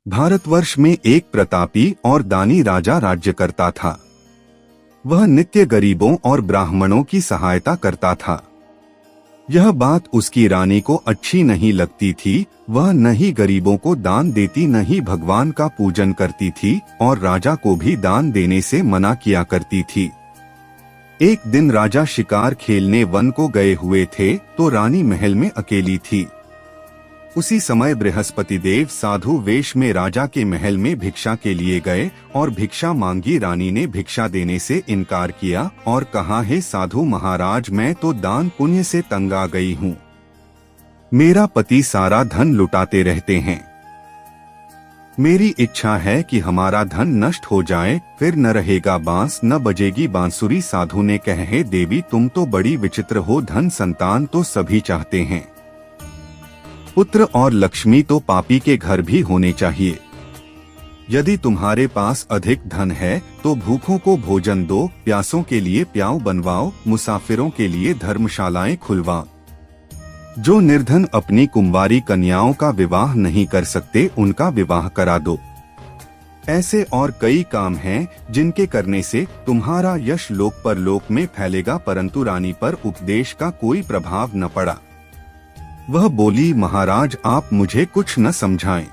भारतवर्ष में एक प्रतापी और दानी राजा राज्य करता था। वह नित्य गरीबों और ब्राह्मणों की सहायता करता था। यह बात उसकी रानी को अच्छी नहीं लगती थी। वह न ही गरीबों को दान देती, न ही भगवान का पूजन करती थी और राजा को भी दान देने से मना किया करती थी। एक दिन राजा शिकार खेलने वन को गए हुए थे तो रानी महल में अकेली थी। उसी समय बृहस्पति देव साधु वेश में राजा के महल में भिक्षा के लिए गए और भिक्षा मांगी। रानी ने भिक्षा देने से इनकार किया और कहा, हे साधु महाराज, मैं तो दान पुण्य से तंग आ गई हूँ। मेरा पति सारा धन लुटाते रहते हैं। मेरी इच्छा है कि हमारा धन नष्ट हो जाए, फिर न रहेगा बांस न बजेगी बांसुरी। साधु ने कहे, देवी तुम तो बड़ी विचित्र हो। धन संतान तो सभी चाहते हैं, पुत्र और लक्ष्मी तो पापी के घर भी होने चाहिए। यदि तुम्हारे पास अधिक धन है तो भूखों को भोजन दो, प्यासों के लिए प्याऊ बनवाओ, मुसाफिरों के लिए धर्मशालाएं खुलवाओ। जो निर्धन अपनी कुंवारी कन्याओं का विवाह नहीं कर सकते, उनका विवाह करा दो। ऐसे और कई काम हैं जिनके करने से तुम्हारा यश लोक परलोक में फैलेगा। परंतु रानी पर उपदेश का कोई प्रभाव न पड़ा। वह बोली, महाराज आप मुझे कुछ न समझाएं।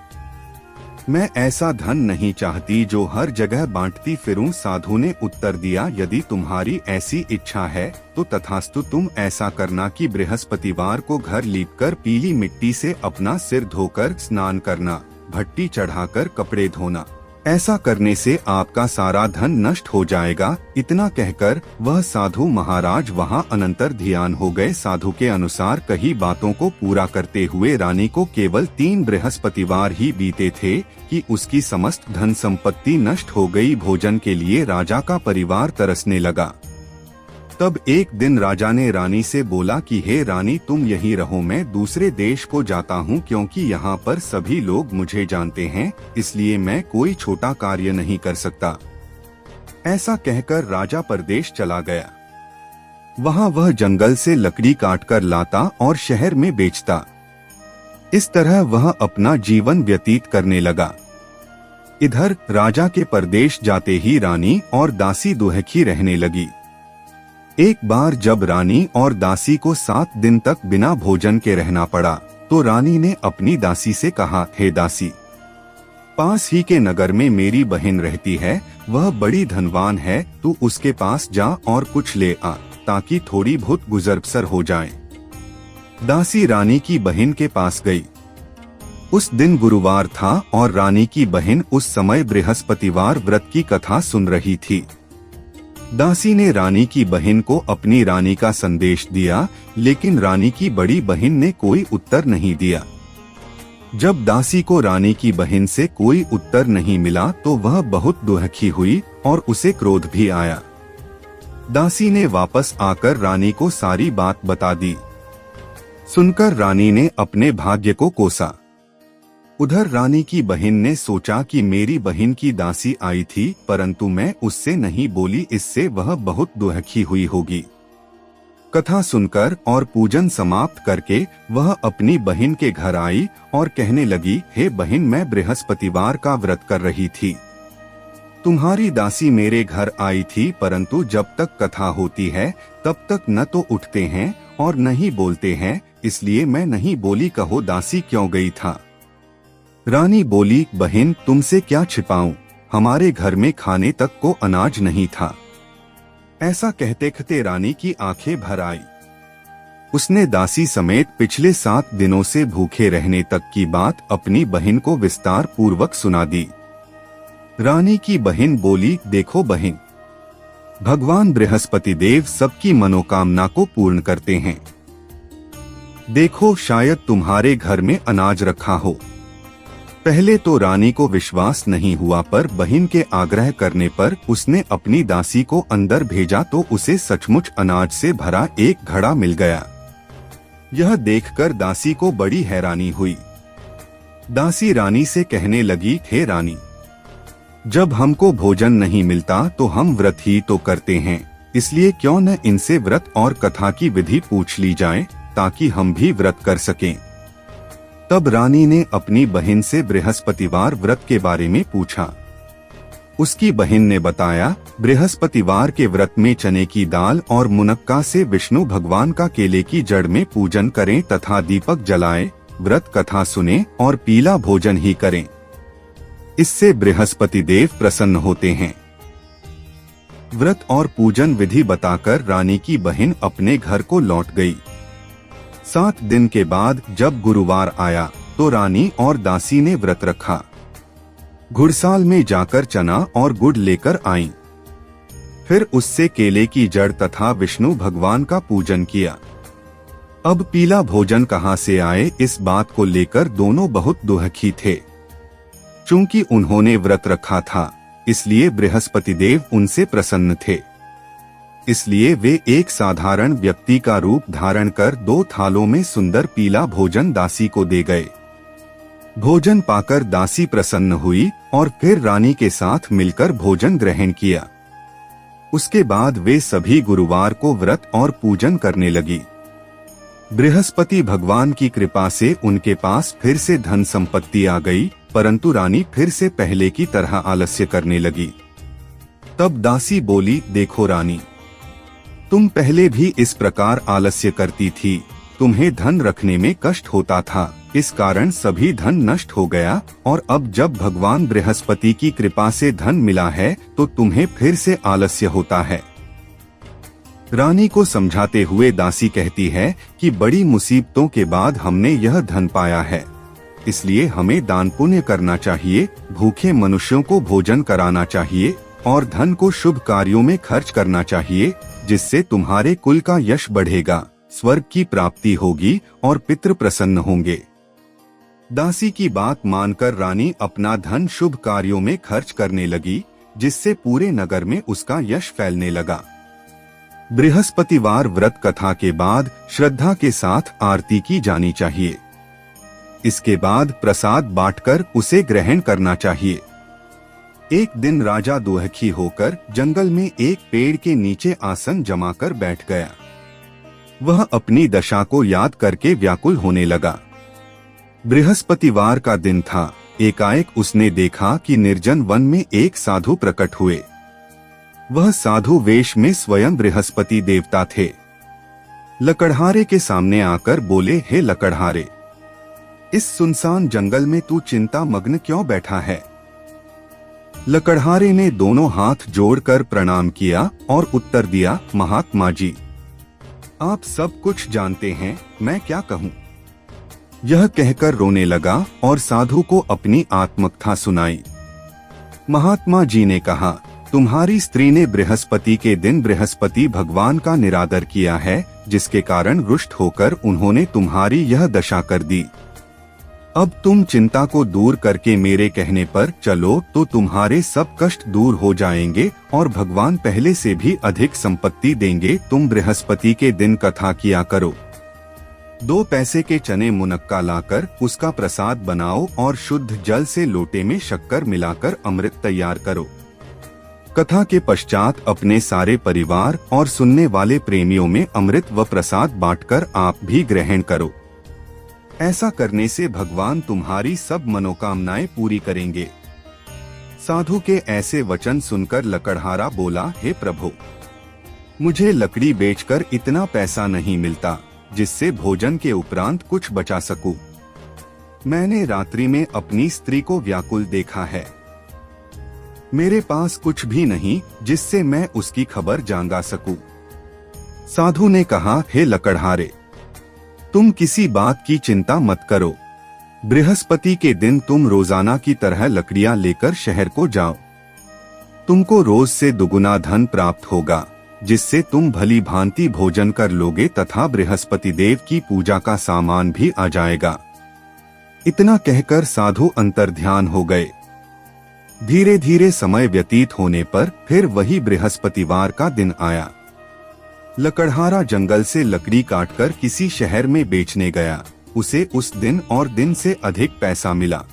मैं ऐसा धन नहीं चाहती जो हर जगह बांटती फिरूं। साधु ने उत्तर दिया, यदि तुम्हारी ऐसी इच्छा है तो तथास्तु। तुम ऐसा करना कि बृहस्पतिवार को घर लीपकर पीली मिट्टी से अपना सिर धोकर स्नान करना, भट्टी चढ़ाकर कपड़े धोना। ऐसा करने से आपका सारा धन नष्ट हो जाएगा। इतना कहकर वह साधु महाराज वहां अनंतर ध्यान हो गए। साधु के अनुसार कही बातों को पूरा करते हुए रानी को केवल 3 बृहस्पतिवार ही बीते थे कि उसकी समस्त धन संपत्ति नष्ट हो गई। भोजन के लिए राजा का परिवार तरसने लगा। तब एक दिन राजा ने रानी से बोला कि हे रानी, तुम यहीं रहो, मैं दूसरे देश को जाता हूँ, क्योंकि यहाँ पर सभी लोग मुझे जानते हैं, इसलिए मैं कोई छोटा कार्य नहीं कर सकता। ऐसा कहकर राजा परदेश चला गया। वहाँ वह जंगल से लकड़ी काटकर लाता और शहर में बेचता। इस तरह वह अपना जीवन व्यतीत करने लगा। इधर राजा के परदेश जाते ही रानी और दासी दुहखी रहने लगी। एक बार जब रानी और दासी को 7 दिन तक बिना भोजन के रहना पड़ा तो रानी ने अपनी दासी से कहा, हे दासी, पास ही के नगर में मेरी बहन रहती है, वह बड़ी धनवान है, तू उसके पास जा और कुछ ले आ ताकि थोड़ी बहुत गुजर बसर हो जाए। दासी रानी की बहन के पास गई। उस दिन गुरुवार था और रानी की बहन उस समय बृहस्पतिवार व्रत की कथा सुन रही थी। दासी ने रानी की बहन को अपनी रानी का संदेश दिया, लेकिन रानी की बड़ी बहन ने कोई उत्तर नहीं दिया। जब दासी को रानी की बहन से कोई उत्तर नहीं मिला तो वह बहुत दुखी हुई और उसे क्रोध भी आया। दासी ने वापस आकर रानी को सारी बात बता दी। सुनकर रानी ने अपने भाग्य को कोसा। उधर रानी की बहन ने सोचा कि मेरी बहन की दासी आई थी, परंतु मैं उससे नहीं बोली, इससे वह बहुत दुखी हुई होगी। कथा सुनकर और पूजन समाप्त करके वह अपनी बहन के घर आई और कहने लगी, हे बहन, मैं बृहस्पतिवार का व्रत कर रही थी। तुम्हारी दासी मेरे घर आई थी, परंतु जब तक कथा होती है तब तक न तो उठते हैं और न ही बोलते हैं, इसलिए मैं नहीं बोली। कहो दासी क्यों गई था? रानी बोली, बहन तुमसे क्या छिपाऊं, हमारे घर में खाने तक को अनाज नहीं था। ऐसा कहते कहते रानी की आंखें भर आई। उसने दासी समेत पिछले 7 दिनों से भूखे रहने तक की बात अपनी बहन को विस्तार पूर्वक सुना दी। रानी की बहन बोली, देखो बहन, भगवान बृहस्पति देव सबकी मनोकामना को पूर्ण करते हैं। देखो शायद तुम्हारे घर में अनाज रखा हो। पहले तो रानी को विश्वास नहीं हुआ, पर बहन के आग्रह करने पर उसने अपनी दासी को अंदर भेजा तो उसे सचमुच अनाज से भरा एक घड़ा मिल गया। यह देखकर दासी को बड़ी हैरानी हुई। दासी रानी से कहने लगी, हे रानी, जब हमको भोजन नहीं मिलता तो हम व्रत ही तो करते हैं, इसलिए क्यों न इनसे व्रत और कथा की विधि पूछ ली जाए ताकि हम भी व्रत कर सकें। तब रानी ने अपनी बहन से बृहस्पतिवार व्रत के बारे में पूछा। उसकी बहन ने बताया, बृहस्पतिवार के व्रत में चने की दाल और मुनक्का से विष्णु भगवान का केले की जड़ में पूजन करें तथा दीपक जलाएं, व्रत कथा सुने और पीला भोजन ही करें। इससे बृहस्पति देव प्रसन्न होते हैं। व्रत और पूजन विधि बताकर रानी की बहन अपने घर को लौट गई। 7 दिन के बाद जब गुरुवार आया तो रानी और दासी ने व्रत रखा। घुड़साल में जाकर चना और गुड़ लेकर आईं। फिर उससे केले की जड़ तथा विष्णु भगवान का पूजन किया। अब पीला भोजन कहाँ से आए, इस बात को लेकर दोनों बहुत दुखी थे। चूंकि उन्होंने व्रत रखा था, इसलिए बृहस्पति देव उनसे प्रसन्न थे। इसलिए वे एक साधारण व्यक्ति का रूप धारण कर 2 थालों में सुंदर पीला भोजन दासी को दे गए। भोजन पाकर दासी प्रसन्न हुई और फिर रानी के साथ मिलकर भोजन ग्रहण किया। उसके बाद वे सभी गुरुवार को व्रत और पूजन करने लगी। बृहस्पति भगवान की कृपा से उनके पास फिर से धन संपत्ति आ गई, परंतु रानी फिर से पहले की तरह आलस्य करने लगी। तब दासी बोली, देखो रानी, तुम पहले भी इस प्रकार आलस्य करती थी। तुम्हें धन रखने में कष्ट होता था, इस कारण सभी धन नष्ट हो गया, और अब जब भगवान बृहस्पति की कृपा से धन मिला है तो तुम्हें फिर से आलस्य होता है। रानी को समझाते हुए दासी कहती है कि बड़ी मुसीबतों के बाद हमने यह धन पाया है, इसलिए हमें दान पुण्य करना चाहिए, भूखे मनुष्यों को भोजन कराना चाहिए और धन को शुभ कार्यों में खर्च करना चाहिए, जिससे तुम्हारे कुल का यश बढ़ेगा, स्वर्ग की प्राप्ति होगी और पितृ प्रसन्न होंगे। दासी की बात मानकर रानी अपना धन शुभ कार्यों में खर्च करने लगी, जिससे पूरे नगर में उसका यश फैलने लगा। बृहस्पतिवार व्रत कथा के बाद श्रद्धा के साथ आरती की जानी चाहिए। इसके बाद प्रसाद बांटकर उसे ग्रहण करना चाहिए। एक दिन राजा दुखी होकर जंगल में एक पेड़ के नीचे आसन जमाकर बैठ गया। वह अपनी दशा को याद करके व्याकुल होने लगा। बृहस्पतिवार का दिन था। एकाएक उसने देखा कि निर्जन वन में एक साधु प्रकट हुए। वह साधु वेश में स्वयं बृहस्पति देवता थे। लकड़हारे के सामने आकर बोले, हे लकड़हारे, इस सुनसान जंगल में तू चिंता मग्न क्यों बैठा है? लकड़हारे ने दोनों हाथ जोड़कर प्रणाम किया और उत्तर दिया, महात्मा जी, आप सब कुछ जानते हैं, मैं क्या कहूँ। यह कहकर रोने लगा और साधु को अपनी आत्मकथा सुनाई। महात्मा जी ने कहा, तुम्हारी स्त्री ने बृहस्पति के दिन बृहस्पति भगवान का निरादर किया है, जिसके कारण रुष्ट होकर उन्होंने तुम्हारी यह दशा कर दी। अब तुम चिंता को दूर करके मेरे कहने पर चलो तो तुम्हारे सब कष्ट दूर हो जाएंगे और भगवान पहले से भी अधिक संपत्ति देंगे। तुम बृहस्पति के दिन कथा किया करो। 2 पैसे के चने मुनक्का लाकर उसका प्रसाद बनाओ और शुद्ध जल से लोटे में शक्कर मिलाकर अमृत तैयार करो। कथा के पश्चात अपने सारे परिवार और सुनने वाले प्रेमियों में अमृत व प्रसाद बांटकर आप भी ग्रहण करो। ऐसा करने से भगवान तुम्हारी सब मनोकामनाएं पूरी करेंगे। साधु के ऐसे वचन सुनकर लकड़हारा बोला, हे प्रभु, मुझे लकड़ी बेचकर इतना पैसा नहीं मिलता जिससे भोजन के उपरांत कुछ बचा सकूं। मैंने रात्रि में अपनी स्त्री को व्याकुल देखा है। मेरे पास कुछ भी नहीं जिससे मैं उसकी खबर जांगा सकूं। साधु ने कहा, हे लकड़हारे, तुम किसी बात की चिंता मत करो। बृहस्पति के दिन तुम रोजाना की तरह लकड़ियां लेकर शहर को जाओ। तुमको रोज से दुगुना धन प्राप्त होगा, जिससे तुम भली भांति भोजन कर लोगे तथा बृहस्पति देव की पूजा का सामान भी आ जाएगा। इतना कहकर साधु अंतर्ध्यान हो गए। धीरे धीरे समय व्यतीत होने पर फिर वही बृहस्पतिवार का दिन आया। लकड़हारा जंगल से लकड़ी काटकर किसी शहर में बेचने गया। उसे उस दिन और दिन से अधिक पैसा मिला।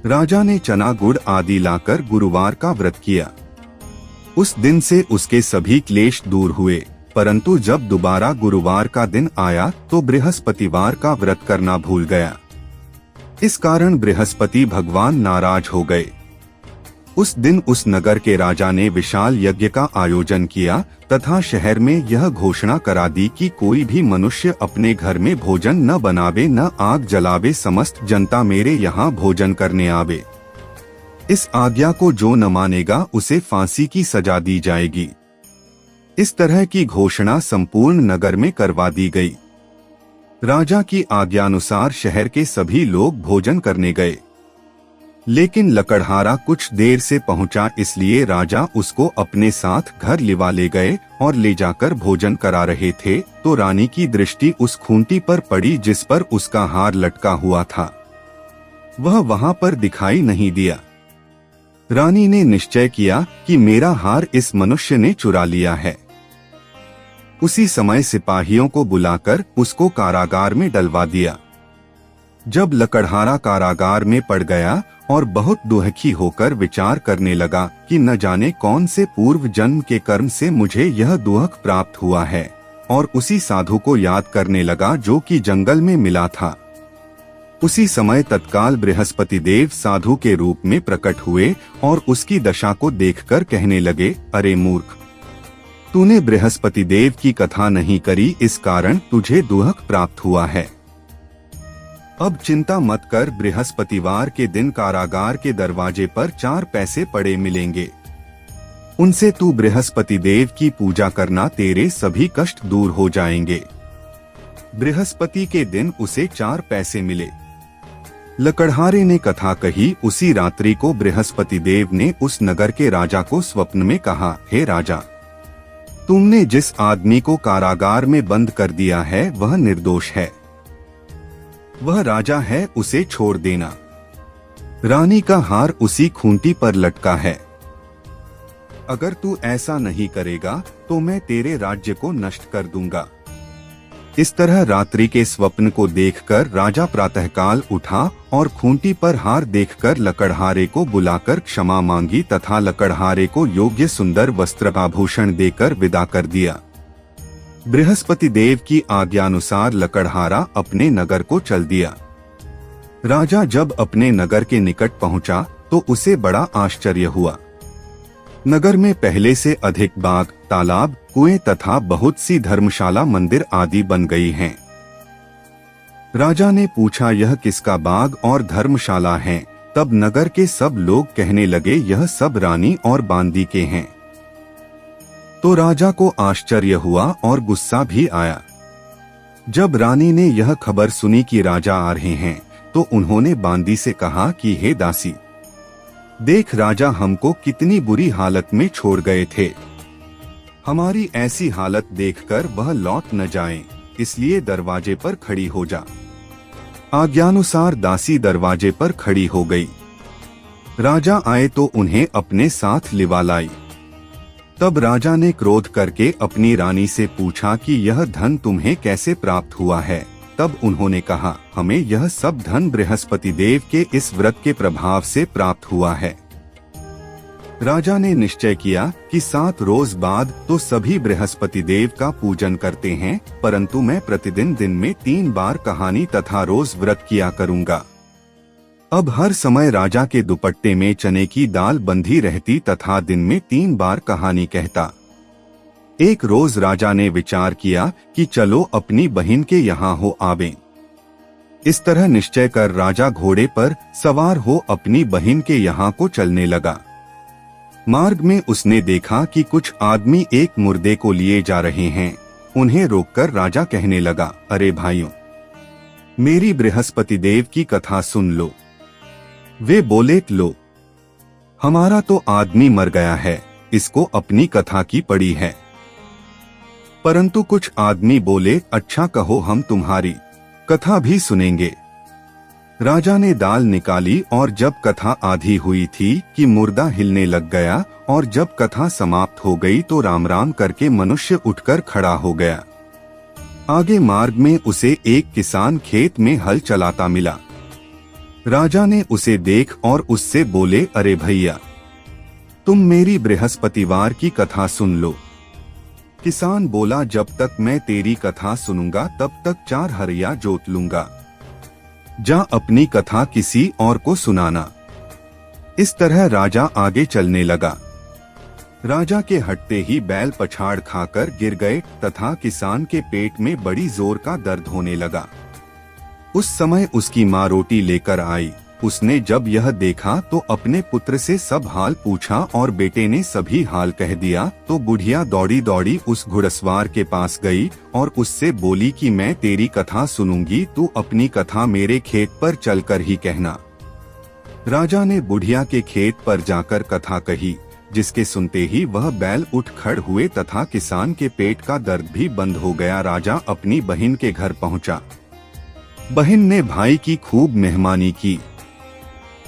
राजा ने चना गुड़ आदि लाकर गुरुवार का व्रत किया। उस दिन से उसके सभी क्लेश दूर हुए, परंतु जब दोबारा गुरुवार का दिन आया तो बृहस्पतिवार का व्रत करना भूल गया। इस कारण बृहस्पति भगवान नाराज हो गए। उस दिन उस नगर के राजा ने विशाल यज्ञ का आयोजन किया तथा शहर में यह घोषणा करा दी कि कोई भी मनुष्य अपने घर में भोजन न बनावे न आग जलावे, समस्त जनता मेरे यहाँ भोजन करने आवे। इस आज्ञा को जो न मानेगा उसे फांसी की सजा दी जाएगी। इस तरह की घोषणा संपूर्ण नगर में करवा दी गई। राजा की आज्ञानुसार शहर के सभी लोग भोजन करने गए, लेकिन लकड़हारा कुछ देर से पहुंचा, इसलिए राजा उसको अपने साथ घर लिवा ले गए और ले जाकर भोजन करा रहे थे तो रानी की दृष्टि उस खूंटी पर पड़ी जिस पर उसका हार लटका हुआ था। वह वहां पर दिखाई नहीं दिया। रानी ने निश्चय किया कि मेरा हार इस मनुष्य ने चुरा लिया है। उसी समय सिपाहियों को बुलाकर उसको कारागार में डलवा दिया। जब लकड़हारा कारागार में पड़ गया और बहुत दुखी होकर विचार करने लगा कि न जाने कौन से पूर्व जन्म के कर्म से मुझे यह दुख प्राप्त हुआ है, और उसी साधु को याद करने लगा जो कि जंगल में मिला था। उसी समय तत्काल बृहस्पति देव साधु के रूप में प्रकट हुए और उसकी दशा को देखकर कहने लगे, अरे मूर्ख, तूने बृहस्पति देव की कथा नहीं करी, इस कारण तुझे दुख प्राप्त हुआ है। अब चिंता मत कर, बृहस्पतिवार के दिन कारागार के दरवाजे पर 4 पैसे पड़े मिलेंगे। उनसे तू बृहस्पति देव की पूजा करना, तेरे सभी कष्ट दूर हो जाएंगे। बृहस्पति के दिन उसे 4 पैसे मिले। लकड़हारे ने कथा कही। उसी रात्रि को बृहस्पति देव ने उस नगर के राजा को स्वप्न में कहा, हे राजा, तुमने जिस आदमी को कारागार में बंद कर दिया है वह निर्दोष है। वह राजा है, उसे छोड़ देना। रानी का हार उसी खूंटी पर लटका है। अगर तू ऐसा नहीं करेगा तो मैं तेरे राज्य को नष्ट कर दूंगा। इस तरह रात्रि के स्वप्न को देखकर राजा प्रातःकाल उठा और खूंटी पर हार देखकर लकड़हारे को बुलाकर क्षमा मांगी तथा लकड़हारे को योग्य सुंदर वस्त्र आभूषण देकर विदा कर दिया। बृहस्पति देव की आज्ञानुसार लकड़हारा अपने नगर को चल दिया। राजा जब अपने नगर के निकट पहुंचा तो उसे बड़ा आश्चर्य हुआ। नगर में पहले से अधिक बाग, तालाब, कुएं तथा बहुत सी धर्मशाला, मंदिर आदि बन गई हैं। राजा ने पूछा, यह किसका बाग और धर्मशाला है? तब नगर के सब लोग कहने लगे, यह सब रानी और बांदी के हैं। तो राजा को आश्चर्य हुआ और गुस्सा भी आया। जब रानी ने यह खबर सुनी कि राजा आ रहे हैं तो उन्होंने बांदी से कहा कि हे दासी, देख राजा हमको कितनी बुरी हालत में छोड़ गए थे। हमारी ऐसी हालत देखकर वह लौट न जाएं, इसलिए दरवाजे पर खड़ी हो जा। आज्ञानुसार दासी दरवाजे पर खड़ी हो गई। राजा आए तो उन्हें अपने साथ लिवा लाई। तब राजा ने क्रोध करके अपनी रानी से पूछा कि यह धन तुम्हें कैसे प्राप्त हुआ है? तब उन्होंने कहा, हमें यह सब धन बृहस्पति देव के इस व्रत के प्रभाव से प्राप्त हुआ है। राजा ने निश्चय किया कि 7 रोज बाद तो सभी बृहस्पति देव का पूजन करते हैं, परंतु मैं प्रतिदिन दिन में 3 बार कहानी तथा रोज व्रत किया करूंगा। अब हर समय राजा के दुपट्टे में चने की दाल बंधी रहती तथा दिन में 3 बार कहानी कहता। एक रोज राजा ने विचार किया कि चलो अपनी बहन के यहाँ हो आवें। इस तरह निश्चय कर राजा घोड़े पर सवार हो अपनी बहन के यहाँ को चलने लगा। मार्ग में उसने देखा कि कुछ आदमी एक मुर्दे को लिए जा रहे हैं। उन्हें रोककर राजा कहने लगा, अरे भाइयों, मेरी बृहस्पति देव की कथा सुन लो। वे बोले, लो, हमारा तो आदमी मर गया है, इसको अपनी कथा की पड़ी है। परंतु कुछ आदमी बोले, अच्छा कहो, हम तुम्हारी कथा भी सुनेंगे। राजा ने दाल निकाली और जब कथा आधी हुई थी कि मुर्दा हिलने लग गया, और जब कथा समाप्त हो गई तो राम राम करके मनुष्य उठकर खड़ा हो गया। आगे मार्ग में उसे एक किसान खेत में हल चलाता मिला। राजा ने उसे देख और उससे बोले, अरे भैया, तुम मेरी बृहस्पतिवार की कथा सुन लो। किसान बोला, जब तक मैं तेरी कथा सुनूंगा तब तक 4 हरिया जोत लूंगा। जा अपनी कथा किसी और को सुनाना। इस तरह राजा आगे चलने लगा। राजा के हटते ही बैल पछाड़ खाकर गिर गए तथा किसान के पेट में बड़ी जोर का दर्द होने लगा। उस समय उसकी माँ रोटी लेकर आई। उसने जब यह देखा तो अपने पुत्र से सब हाल पूछा और बेटे ने सभी हाल कह दिया तो बुढ़िया दौड़ी दौड़ी उस घुड़सवार के पास गई और उससे बोली कि मैं तेरी कथा सुनूंगी, तू अपनी कथा मेरे खेत पर चलकर ही कहना। राजा ने बुढ़िया के खेत पर जाकर कथा कही, जिसके सुनते ही वह बैल उठ खड़ हुए तथा किसान के पेट का दर्द भी बंद हो गया। राजा अपनी बहन के घर पहुंचा। बहन ने भाई की खूब मेहमानी की।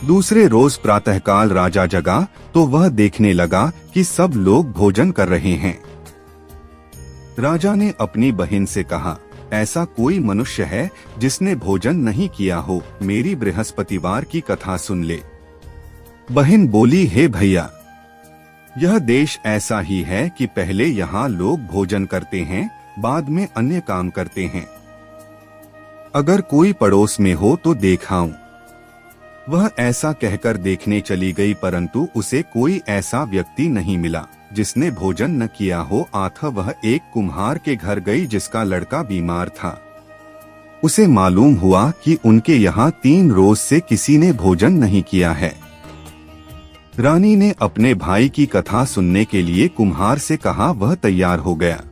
दूसरे रोज प्रातःकाल राजा जगा तो वह देखने लगा कि सब लोग भोजन कर रहे हैं। राजा ने अपनी बहन से कहा, ऐसा कोई मनुष्य है जिसने भोजन नहीं किया हो, मेरी बृहस्पतिवार की कथा सुन ले। बहन बोली, हे भैया, यह देश ऐसा ही है कि पहले यहाँ लोग भोजन करते हैं, बाद में अन्य काम करते हैं। अगर कोई पड़ोस में हो तो देखाऊं। वह ऐसा कहकर देखने चली गई, परंतु उसे कोई ऐसा व्यक्ति नहीं मिला जिसने भोजन न किया हो। अतः वह एक कुम्हार के घर गई जिसका लड़का बीमार था। उसे मालूम हुआ कि उनके यहाँ 3 रोज से किसी ने भोजन नहीं किया है। रानी ने अपने भाई की कथा सुनने के लिए कुम्हार से कहा। वह तैयार हो गया।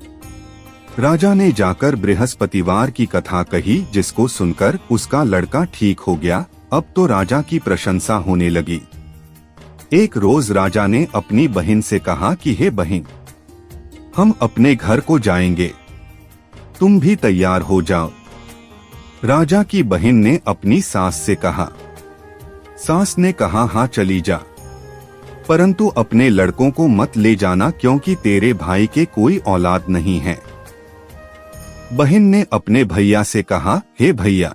राजा ने जाकर बृहस्पतिवार की कथा कही, जिसको सुनकर उसका लड़का ठीक हो गया। अब तो राजा की प्रशंसा होने लगी। एक रोज राजा ने अपनी बहन से कहा कि हे बहन, हम अपने घर को जाएंगे, तुम भी तैयार हो जाओ। राजा की बहन ने अपनी सास से कहा। सास ने कहा, हाँ चली जा, परंतु अपने लड़कों को मत ले जाना क्योंकि तेरे भाई के कोई औलाद नहीं है। बहन ने अपने भैया से कहा, हे भैया,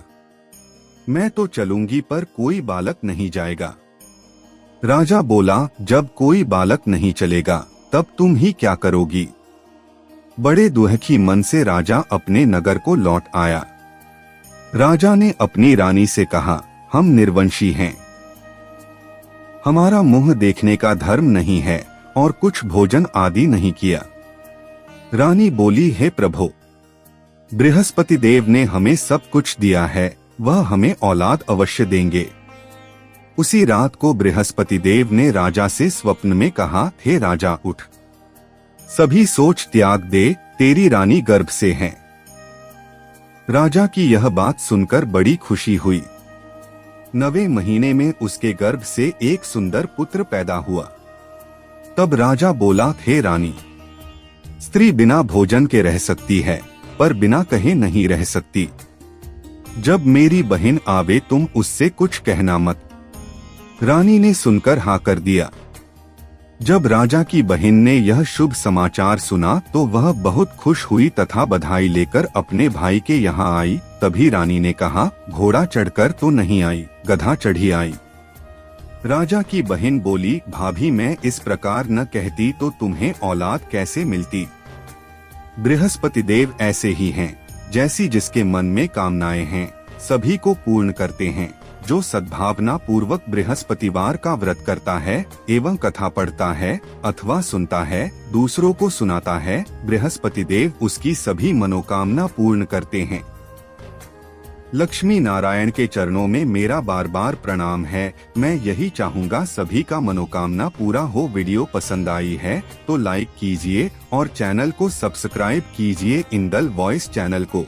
मैं तो चलूंगी पर कोई बालक नहीं जाएगा। राजा बोला, जब कोई बालक नहीं चलेगा तब तुम ही क्या करोगी। बड़े दुखी मन से राजा अपने नगर को लौट आया। राजा ने अपनी रानी से कहा, हम निर्वंशी हैं, हमारा मुंह देखने का धर्म नहीं है और कुछ भोजन आदि नहीं किया। रानी बोली, हे प्रभु, बृहस्पति देव ने हमें सब कुछ दिया है, वह हमें औलाद अवश्य देंगे। उसी रात को बृहस्पति देव ने राजा से स्वप्न में कहा, हे राजा उठ, सभी सोच त्याग दे, तेरी रानी गर्भ से है। राजा की यह बात सुनकर बड़ी खुशी हुई। 9वें महीने में उसके गर्भ से एक सुंदर पुत्र पैदा हुआ। तब राजा बोला, हे रानी, स्त्री बिना भोजन के रह सकती है पर बिना कहे नहीं रह सकती। जब मेरी बहन आवे तुम उससे कुछ कहना मत। रानी ने सुनकर हाँ कर दिया। जब राजा की बहन ने यह शुभ समाचार सुना तो वह बहुत खुश हुई तथा बधाई लेकर अपने भाई के यहाँ आई। तभी रानी ने कहा, घोड़ा चढ़कर तो नहीं आई, गधा चढ़ी आई। राजा की बहन बोली, भाभी, मैं इस प्रकार न कहती तो तुम्हें औलाद कैसे मिलती। बृहस्पति देव ऐसे ही हैं, जैसी जिसके मन में कामनाएं हैं सभी को पूर्ण करते हैं। जो सद्भावना पूर्वक बृहस्पतिवार का व्रत करता है एवं कथा पढ़ता है अथवा सुनता है, दूसरों को सुनाता है, बृहस्पति देव उसकी सभी मनोकामना पूर्ण करते हैं। लक्ष्मी नारायण के चरणों में मेरा बार बार प्रणाम है। मैं यही चाहूँगा सभी का मनोकामना पूरा हो। वीडियो पसंद आई है तो लाइक कीजिए और चैनल को सब्सक्राइब कीजिए इंदल वॉइस चैनल को।